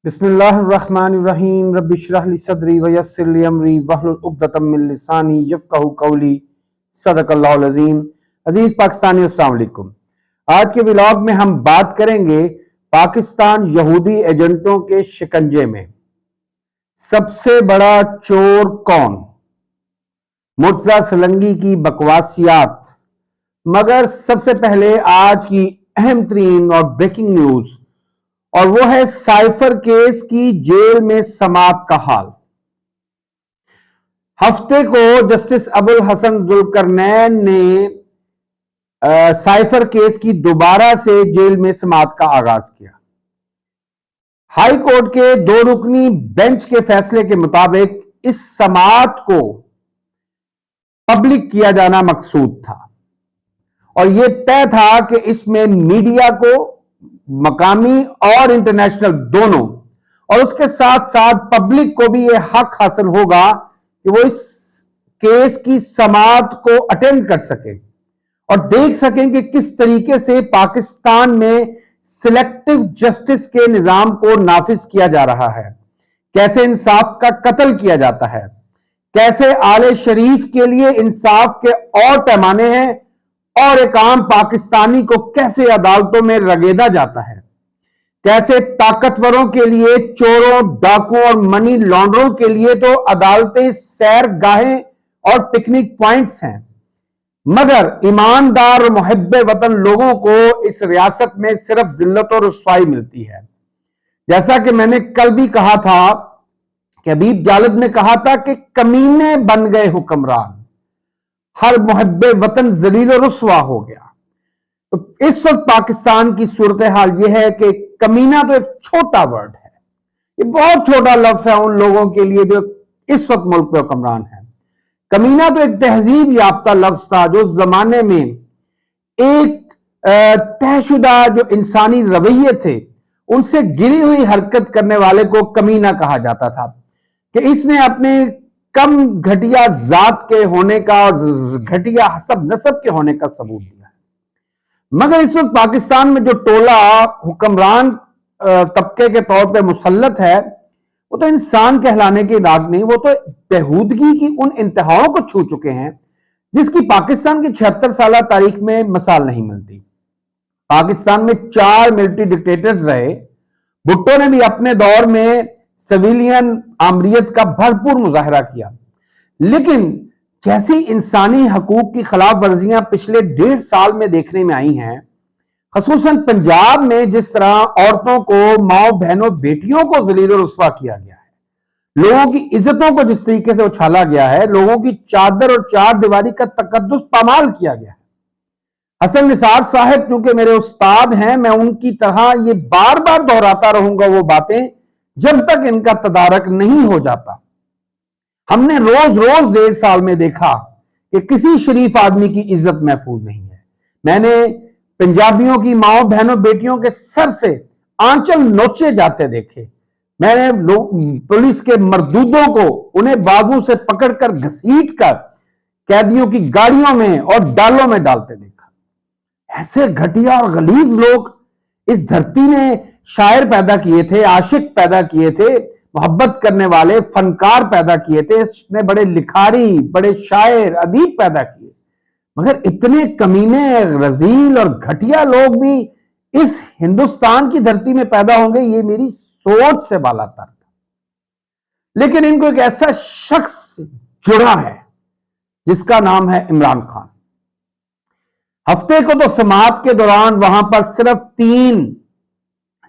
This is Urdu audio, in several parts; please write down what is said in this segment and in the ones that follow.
بسم اللہ الرحمن الرحیم رب اشرح لی صدری ویسر لی امری واحلل عقدۃ من لسانی یفقہوا قولی صدق اللہ العظیم۔ عزیز پاکستانی السلام علیکم۔ آج کے ولاگ میں ہم بات کریں گے پاکستان یہودی ایجنٹوں کے شکنجے میں سب سے بڑا چور کون؟ مرتضی سلنگی کی بکواسیات۔ مگر سب سے پہلے آج کی اہم ترین اور بریکنگ نیوز، اور وہ ہے سائفر کیس کی جیل میں سماعت کا حال۔ ہفتے کو جسٹس ابوالحسن ذوالقرنین نے سائفر کیس کی دوبارہ سے جیل میں سماعت کا آغاز کیا۔ ہائی کورٹ کے 2 رکنی بینچ کے فیصلے کے مطابق اس سماعت کو پبلک کیا جانا مقصود تھا، اور یہ طے تھا کہ اس میں میڈیا کو، مقامی اور انٹرنیشنل دونوں، اور اس کے ساتھ ساتھ پبلک کو بھی یہ حق حاصل ہوگا کہ وہ اس کیس کی سماعت کو اٹینڈ کر سکیں اور دیکھ سکیں کہ کس طریقے سے پاکستان میں سلیکٹو جسٹس کے نظام کو نافذ کیا جا رہا ہے، کیسے انصاف کا قتل کیا جاتا ہے، کیسے آل شریف کے لیے انصاف کے اور پیمانے ہیں، اور ایک عام پاکستانی کو کیسے عدالتوں میں رگیدا جاتا ہے، کیسے طاقتوروں کے لیے، چوروں، ڈاکوں اور منی لانڈروں کے لیے تو عدالتیں سیر گاہیں اور پکنک پوائنٹس ہیں، مگر ایماندار اور محب وطن لوگوں کو اس ریاست میں صرف ذلت اور رسوائی ملتی ہے۔ جیسا کہ میں نے کل بھی کہا تھا کہ حبیب جالب نے کہا تھا کہ کمینے بن گئے حکمران، ہر محب وطن ذلیل و رسوا ہو گیا۔ تو اس وقت پاکستان کی صورتحال یہ ہے کہ کمینہ تو ایک چھوٹا ورڈ ہے، یہ بہت چھوٹا لفظ ہے ان لوگوں کے لیے جو اس وقت ملک پہ حکمران ہیں۔ کمینہ تو ایک تہذیب یافتہ لفظ تھا جو زمانے میں ایک طے شدہ جو انسانی رویے تھے ان سے گری ہوئی حرکت کرنے والے کو کمینہ کہا جاتا تھا، کہ اس نے اپنے کم گھٹیا ذات کے ہونے کا اور گھٹیا حسب نسب کے ہونے کا ثبوت دیا ہے۔ مگر اس وقت پاکستان میں جو ٹولہ حکمران طبقے کے طور پہ مسلط ہے وہ تو انسان کہلانے کے لائق نہیں، وہ تو بےہودگی کی ان انتہاؤں کو چھو چکے ہیں جس کی پاکستان کی 76 سالہ تاریخ میں مثال نہیں ملتی۔ پاکستان میں 4 ملٹری ڈکٹیٹرز رہے، بھٹو نے بھی اپنے دور میں سویلین آمریت کا بھرپور مظاہرہ کیا، لیکن جیسی انسانی حقوق کی خلاف ورزیاں پچھلے 1.5 سال میں دیکھنے میں آئی ہیں، خصوصاً پنجاب میں جس طرح عورتوں کو، ماؤں بہنوں، بیٹیوں کو ذلیل و رسوا کیا گیا ہے، لوگوں کی عزتوں کو جس طریقے سے اچھالا گیا ہے، لوگوں کی چادر اور 4 دیواری کا تقدس پامال کیا گیا ہے۔ حسن نثار صاحب چونکہ میرے استاد ہیں، میں ان کی طرح یہ بار بار دہراتا رہوں گا وہ باتیں جب تک ان کا تدارک نہیں ہو جاتا۔ ہم نے روز 1.5 سال میں دیکھا کہ کسی شریف آدمی کی عزت محفوظ نہیں ہے۔ میں نے پنجابیوں کی ماؤں بہنوں بیٹیوں کے سر سے آنچل نوچے جاتے دیکھے، میں نے پولیس کے مردودوں کو انہیں بازو سے پکڑ کر گھسیٹ کر قیدیوں کی گاڑیوں میں اور ڈالوں میں ڈالتے دیکھا۔ ایسے گھٹیا اور غلیظ لوگ اس دھرتی نے شاعر پیدا کیے تھے، عاشق پیدا کیے تھے، محبت کرنے والے فنکار پیدا کیے تھے، اس نے بڑے لکھاری، بڑے شاعر، ادیب پیدا کیے، مگر اتنے کمینے، رذیل اور گھٹیا لوگ بھی اس ہندوستان کی دھرتی میں پیدا ہوں گے یہ میری سوچ سے بالاتر تھا۔ لیکن ان کو ایک ایسا شخص جڑا ہے جس کا نام ہے عمران خان۔ ہفتے کو تو سماعت کے دوران وہاں پر صرف 3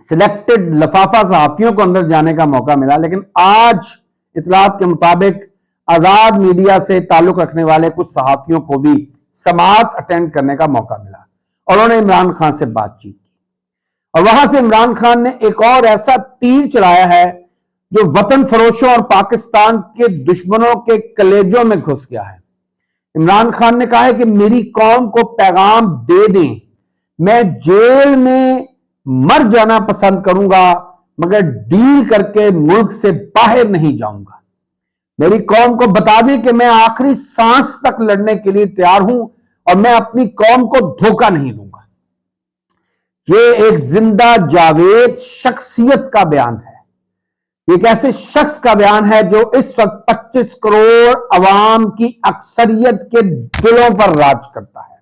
سلیکٹڈ لفافہ صحافیوں کو اندر جانے کا موقع ملا، لیکن آج اطلاعات کے مطابق آزاد میڈیا سے تعلق رکھنے والے کچھ صحافیوں کو بھی سماعت اٹینڈ کرنے کا موقع ملا، اور انہوں نے عمران خان سے بات چیت کی، اور وہاں سے عمران خان نے ایک اور ایسا تیر چلایا ہے جو وطن فروشوں اور پاکستان کے دشمنوں کے کلیجوں میں گھس گیا ہے۔ عمران خان نے کہا ہے کہ میری قوم کو پیغام دے دیں، میں جیل میں مر جانا پسند کروں گا مگر ڈیل کر کے ملک سے باہر نہیں جاؤں گا۔ میری قوم کو بتا دیں کہ میں آخری سانس تک لڑنے کے لیے تیار ہوں اور میں اپنی قوم کو دھوکہ نہیں دوں گا۔ یہ ایک زندہ جاوید شخصیت کا بیان ہے ایک ایسے شخص کا بیان ہے جو اس وقت 25 کروڑ عوام کی اکثریت کے دلوں پر راج کرتا ہے۔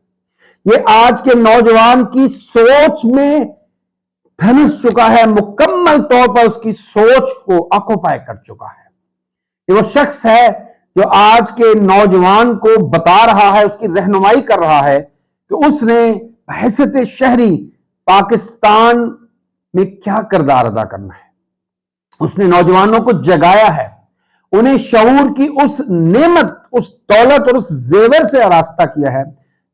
یہ آج کے نوجوان کی سوچ میں دھنس چکا ہے، مکمل طور پر اس کی سوچ کو آکوپائی کر چکا ہے۔ یہ وہ شخص ہے جو آج کے نوجوان کو بتا رہا ہے، اس کی رہنمائی کر رہا ہے کہ اس نے بحیثیت شہری پاکستان میں کیا کردار ادا کرنا ہے۔ اس نے نوجوانوں کو جگایا ہے، انہیں شعور کی اس نعمت، اس دولت اور اس زیور سے آراستہ کیا ہے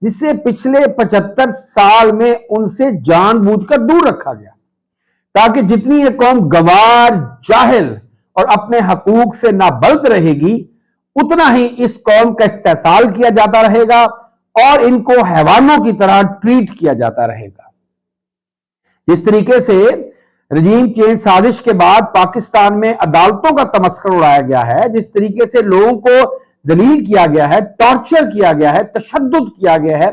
جس سے پچھلے 75 سال میں ان سے جان بوجھ کر دور رکھا گیا، تاکہ جتنی یہ قوم گوار، جاہل اور اپنے حقوق سے نابلد رہے گی، اتنا ہی اس قوم کا استحصال کیا جاتا رہے گا اور ان کو حیوانوں کی طرح ٹریٹ کیا جاتا رہے گا۔ جس طریقے سے رجیم چینج سازش کے بعد پاکستان میں عدالتوں کا تمسخر اڑایا گیا ہے، جس طریقے سے لوگوں کو ذلیل کیا گیا ہے، ٹارچر کیا گیا ہے، تشدد کیا گیا ہے،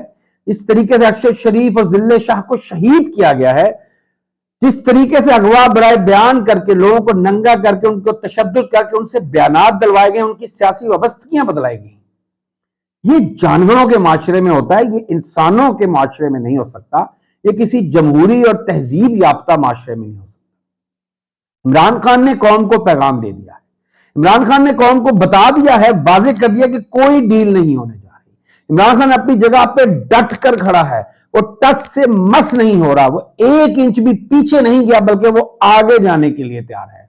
جس طریقے سے ارشد شریف اور ذلِ شاہ کو شہید کیا گیا ہے، جس طریقے سے اغوا برائے بیان کر کے لوگوں کو ننگا کر کے ان کو تشدد کر کے ان سے بیانات دلوائے گئے، ان کی سیاسی وابستگیاں بدلائی گئی، یہ جانوروں کے معاشرے میں ہوتا ہے، یہ انسانوں کے معاشرے میں نہیں ہو سکتا، یہ کسی جمہوری اور تہذیب یافتہ معاشرے میں نہیں ہو سکتا۔ عمران خان نے قوم کو پیغام دے دیا ہے، عمران خان نے قوم کو بتا دیا ہے، واضح کر دیا کہ کوئی ڈیل نہیں ہونے جا رہی۔ عمران خان اپنی جگہ پہ ڈٹ کر کھڑا ہے، وہ ٹس سے مس نہیں ہو رہا، وہ 1 انچ بھی پیچھے نہیں گیا، بلکہ وہ آگے جانے کے لیے تیار ہے۔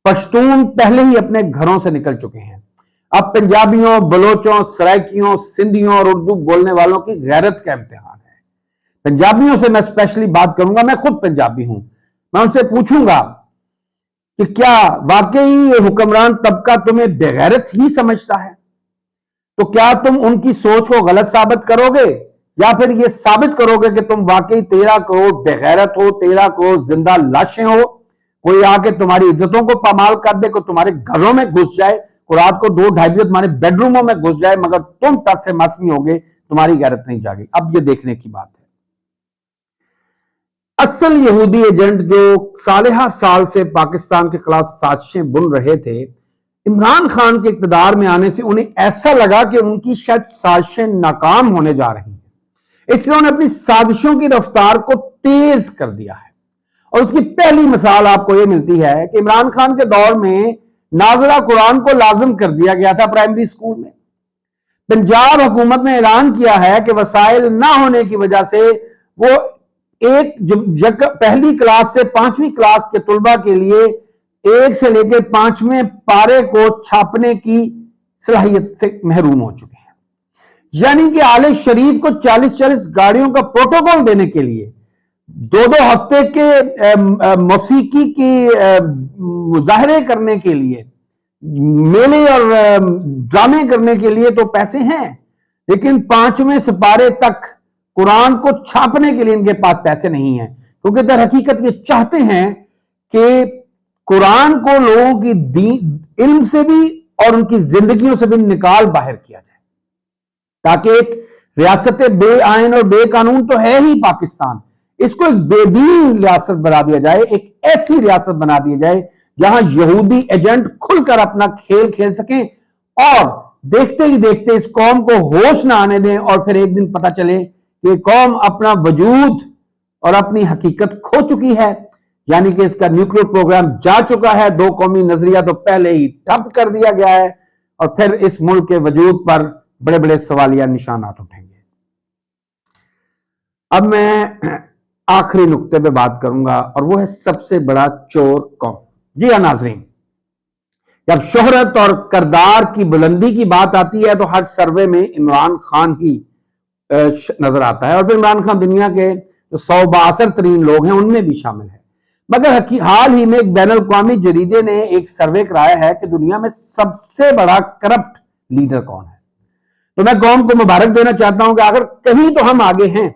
پشتون پہلے ہی اپنے گھروں سے نکل چکے ہیں، اب پنجابیوں، بلوچوں، سرائکیوں، سندھیوں اور اردو بولنے والوں کی غیرت کا امتحان ہے۔ پنجابیوں سے میں اسپیشلی بات کروں گا، میں خود پنجابی ہوں، میں ان سے پوچھوں گا کہ کیا واقعی یہ حکمران طبقہ تمہیں بغیرت ہی سمجھتا ہے؟ تو کیا تم ان کی سوچ کو غلط ثابت کرو گے یا پھر یہ ثابت کرو گے کہ تم واقعی 13 کروڑ بغیرت ہو، 13 کروڑ زندہ لاشیں ہو؟ کوئی آ کے تمہاری عزتوں کو پامال کر دے، کوئی تمہارے گھروں میں گھس جائے، کوئی رات کو 2-2.5 بجے تمہارے بیڈ روموں میں گھس جائے، مگر تم ٹس سے مس نہیں ہوگے، تمہاری غیرت نہیں جاگی۔ اب یہ دیکھنے کی بات ہے۔ اصل یہودی ایجنٹ جو سالہ سال سے پاکستان کے خلاف سازشیں بن رہے تھے، عمران خان کے اقتدار میں آنے سے انہیں ایسا لگا کہ ان کی شاید سازشیں ناکام ہونے جا رہی ہیں، اس لیے انہوں نے اپنی سازشوں کی رفتار کو تیز کر دیا ہے۔ اور اس کی پہلی مثال آپ کو یہ ملتی ہے کہ عمران خان کے دور میں ناظرہ قرآن کو لازم کر دیا گیا تھا پرائمری سکول میں۔ پنجاب حکومت نے اعلان کیا ہے کہ وسائل نہ ہونے کی وجہ سے وہ پہلی کلاس سے 5ویں کلاس کے طلبہ کے لیے 1 سے لے کے 5ویں پارے کو چھاپنے کی صلاحیت سے محروم ہو چکے ہیں۔ یعنی کہ آل شریف کو 40 گاڑیوں کا پروٹوکول دینے کے لیے، 2 ہفتے کے موسیقی کی مظاہرے کرنے کے لیے، میلے اور ڈرامے کرنے کے لیے تو پیسے ہیں، لیکن 5ویں سپارے تک قرآن کو چھاپنے کے لیے ان کے پاس پیسے نہیں ہیں، کیونکہ در حقیقت یہ چاہتے ہیں کہ قرآن کو لوگوں کی علم سے بھی اور ان کی زندگیوں سے بھی نکال باہر کیا جائے، تاکہ ایک ریاست بے آئین اور بے قانون تو ہے ہی پاکستان، اس کو ایک بے دین ریاست بنا دیا جائے، ایک ایسی ریاست بنا دیا جائے جہاں یہودی ایجنٹ کھل کر اپنا کھیل کھیل سکیں، اور دیکھتے ہی دیکھتے اس قوم کو ہوش نہ آنے دیں، اور پھر ایک دن پتہ چلے کہ قوم اپنا وجود اور اپنی حقیقت کھو چکی ہے، یعنی کہ اس کا نیوکلیئر پروگرام جا چکا ہے، 2 قومی نظریہ تو پہلے ہی ٹھپ کر دیا گیا ہے، اور پھر اس ملک کے وجود پر بڑے بڑے سوالیہ نشانات اٹھیں گے۔ اب میں آخری نقطے پہ بات کروں گا، اور وہ ہے سب سے بڑا چور کون؟ جی ہاں ناظرین، جب شہرت اور کردار کی بلندی کی بات آتی ہے تو ہر سروے میں عمران خان ہی نظر آتا ہے، اور پھر عمران خان دنیا کے جو 100 بااثر ترین لوگ ہیں ان میں بھی شامل ہے۔ مگر حال ہی میں ایک بین الاقوامی جریدے نے ایک سروے کرایا ہے کہ دنیا میں سب سے بڑا کرپٹ لیڈر کون ہے۔ تو میں قوم کو مبارک دینا چاہتا ہوں کہ اگر کہیں تو ہم آگے ہیں،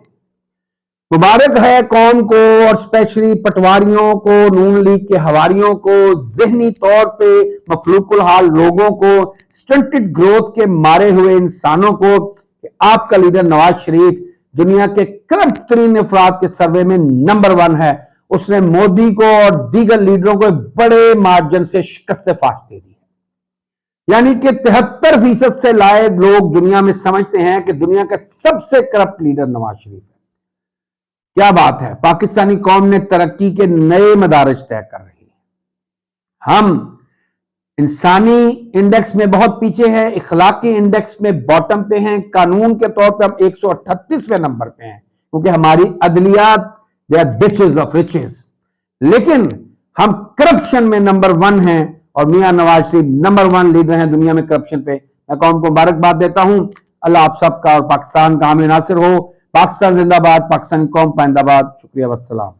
مبارک ہے قوم کو، اور اسپیشلی پٹواریوں کو، نون لیگ کے حواریوں کو، ذہنی طور پہ مفلوق الحال لوگوں کو، سٹنٹڈ گروتھ کے مارے ہوئے انسانوں کو، کہ آپ کا لیڈر نواز شریف دنیا کے کرپٹ ترین افراد کے سروے میں نمبر 1 ہے، اس نے مودی کو اور دیگر لیڈروں کو ایک بڑے مارجن سے شکست فاش دے دی ہے۔ یعنی کہ 73% سے لائے لوگ دنیا میں سمجھتے ہیں کہ دنیا کا سب سے کرپٹ لیڈر نواز شریف ہے۔ کیا بات ہے، پاکستانی قوم نے ترقی کے نئے مدارج طے کر رہی ہے۔ ہم انسانی انڈیکس میں بہت پیچھے ہیں، اخلاقی انڈیکس میں باٹم پہ ہیں، قانون کے طور پہ ہم 138ویں نمبر پہ ہیں، کیونکہ ہماری عدلیات they are ditches of riches، لیکن ہم کرپشن میں نمبر 1 ہیں، اور میاں نواز شریف نمبر 1 لیڈر ہیں دنیا میں کرپشن پہ۔ میں قوم کو مبارکباد دیتا ہوں۔ اللہ آپ سب کا اور پاکستان کا حامی ناصر ہو۔ پاکستان زندہ باد، پاکستانی قوم پائندہ باد۔ شکریہ والسلام۔